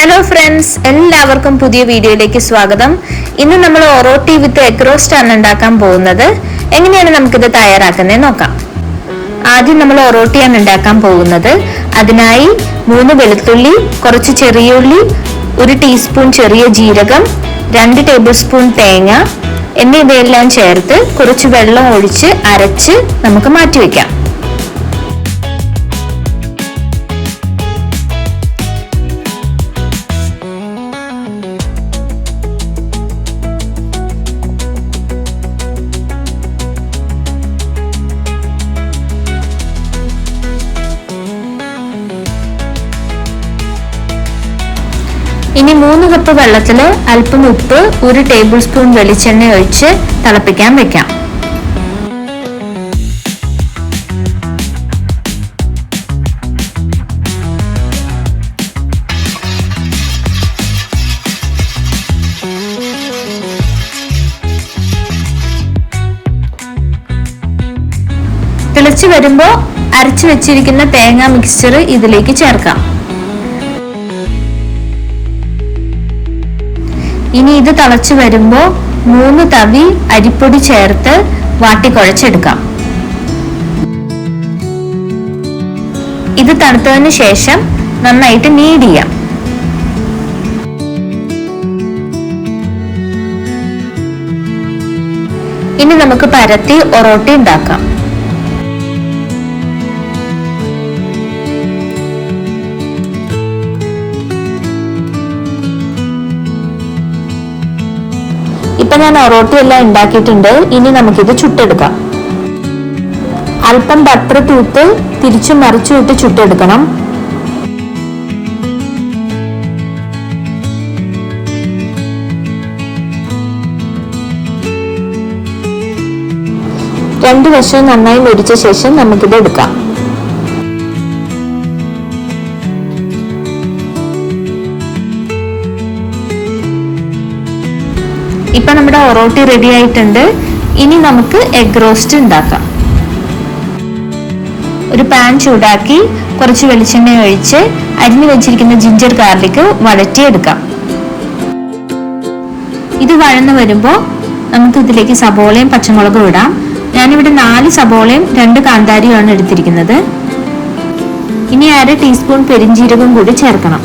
Hello friends, എല്ലാവർക്കും പുതിയ വീഡിയോയിലേക്ക് സ്വാഗതം. ഇന്ന് നമ്മൾ ഒറോട്ടി വിത്ത് എഗ് റോസ്റ്റ് ആണ് ഉണ്ടാക്കാൻ പോകുന്നത്. എങ്ങനെയാണ് നമുക്കിത് തയ്യാറാക്കുന്നത് നോക്കാം. ആദ്യം നമ്മൾ ഒറോട്ടിയാണ് ഉണ്ടാക്കാൻ പോകുന്നത്. അതിനായി 3 വെളുത്തുള്ളി, കുറച്ച് ചെറിയ ഉള്ളി, 1 ടീസ്പൂൺ ചെറിയ ജീരകം, 2 ടേബിൾ സ്പൂൺ തേങ്ങ എന്നിവയെല്ലാം ചേർത്ത് കുറച്ച് വെള്ളം ഒഴിച്ച് അരച്ച് നമുക്ക് മാറ്റിവെക്കാം. ഇനി 3 കപ്പ് വെള്ളത്തിൽ അല്പം ഉപ്പ്, 1 ടേബിൾ സ്പൂൺ വെളിച്ചെണ്ണ ഒഴിച്ച് തിളപ്പിക്കാൻ വെക്കാം. തിളച്ചു വരുമ്പോൾ അരച്ചു വെച്ചിരിക്കുന്ന തേങ്ങ മിക്സ്ചർ ഇതിലേക്ക് ചേർക്കാം. ഇനി ഇത് തിളച്ചു വരുമ്പോൾ 3 തവി അരിപ്പൊടി ചേർത്ത് വാട്ടി കുഴച്ചെടുക്കാം. ഇത് തണുത്തതിന് ശേഷം നന്നായിട്ട് കണീഡ് ചെയ്യാം. ഇനി നമുക്ക് പരത്തി ഒറോട്ടി ഉണ്ടാക്കാം. ഇപ്പൊ ഞാൻ ഒറോട്ടി എല്ലാം ഉണ്ടാക്കിയിട്ടുണ്ട്. ഇനി നമുക്കിത് ചുട്ടെടുക്കാം. അല്പം ബട്ടർ തൂത്ത് തിരിച്ചും മറിച്ചും ഇട്ട് ചുട്ടെടുക്കണം. രണ്ട് വശവും നന്നായി മുരിച്ച ശേഷം നമുക്കിത് എടുക്കാം. ഇപ്പൊ നമ്മുടെ ഒറോട്ടി റെഡി ആയിട്ടുണ്ട്. ഇനി നമുക്ക് എഗ് റോസ്റ്റ് ഉണ്ടാക്കാം. ഒരു പാൻ ചൂടാക്കി കുറച്ച് വെളിച്ചെണ്ണ ഒഴിച്ച് അരിഞ്ഞു വെച്ചിരിക്കുന്ന ജിഞ്ചർ ഗാർലിക് വഴറ്റിയെടുക്കാം. ഇത് വഴന്നു വരുമ്പോൾ നമുക്ക് ഇതിലേക്ക് സബോളയും പച്ചമുളകും ഇടാം. ഞാനിവിടെ 4 സബോളയും 2 കാന്താരിയുമാണ് എടുത്തിരിക്കുന്നത്. ഇനി 1/2 ടീസ്പൂൺ പെരിഞ്ജീരകം കൂടി ചേർക്കണം.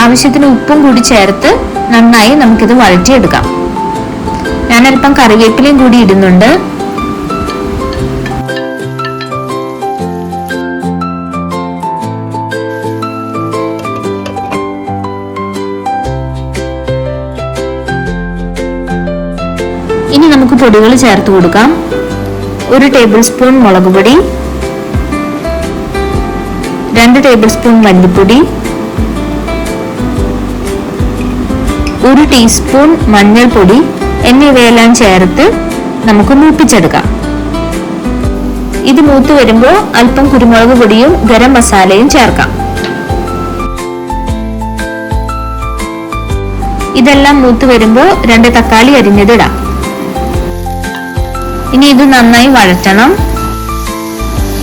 ആവശ്യത്തിന് ഉപ്പും കൂടി ചേർത്ത് നന്നായി നമുക്കിത് വഴറ്റിയെടുക്കാം. ഞാൻ അല്പം കറിവേപ്പിലയും കൂടി ഇടുന്നുണ്ട്. ഇനി നമുക്ക് പൊടികൾ ചേർത്ത് കൊടുക്കാം. 1 ടേബിൾ സ്പൂൺ മുളക് പൊടി, 2 ടേബിൾ സ്പൂൺ മല്ലിപ്പൊടി, 1 ടീസ്പൂൺ മഞ്ഞൾപ്പൊടി എന്നിവയെല്ലാം ചേർത്ത് നമുക്ക് മൂപ്പിച്ചെടുക്കാം. ഇത് മൂത്ത് വരുമ്പോൾ അല്പം കുരുമുളക് പൊടിയും ഗരം മസാലയും ചേർക്കാം. ഇതെല്ലാം മൂത്ത് വരുമ്പോൾ 2 തക്കാളി അരിഞ്ഞതിടാം. ഇനി ഇത് നന്നായി വഴറ്റണം.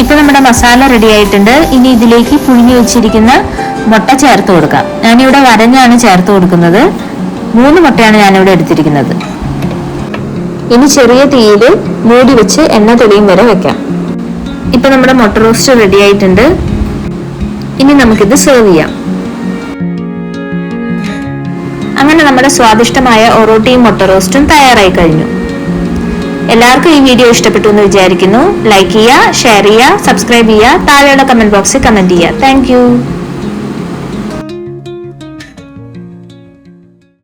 ഇപ്പൊ നമ്മുടെ മസാല റെഡി ആയിട്ടുണ്ട്. ഇനി ഇതിലേക്ക് പുഴുങ്ങി വെച്ചിരിക്കുന്ന മുട്ട ചേർത്ത് കൊടുക്കാം. ഞാനിവിടെ വരഞ്ഞാണ് ചേർത്ത് കൊടുക്കുന്നത്. 3 മുട്ടയാണ് ഞാനിവിടെ എടുത്തിരിക്കുന്നത്. ഇനി ചെറിയ തീയിൽ മൂടി വെച്ച് എണ്ണ തെളിയും വരെ വെക്കാം. ഇപ്പൊ നമ്മുടെ മുട്ട റോസ്റ്റ് റെഡി ആയിട്ടുണ്ട്. ഇനി നമുക്കിത് സെർവ് ചെയ്യാം. അങ്ങനെ നമ്മുടെ സ്വാദിഷ്ടമായ ഒറോട്ടിയും മുട്ട റോസ്റ്റും തയ്യാറായി കഴിഞ്ഞു. എല്ലാവർക്കും ഈ വീഡിയോ ഇഷ്ടപ്പെട്ടു എന്ന് വിചാരിക്കുന്നു. ലൈക്ക് ചെയ്യുക, ഷെയർ ചെയ്യുക, സബ്സ്ക്രൈബ് ചെയ്യുക, താഴെയുള്ള കമന്റ് ബോക്സിൽ കമന്റ് ചെയ്യുക. Thank you.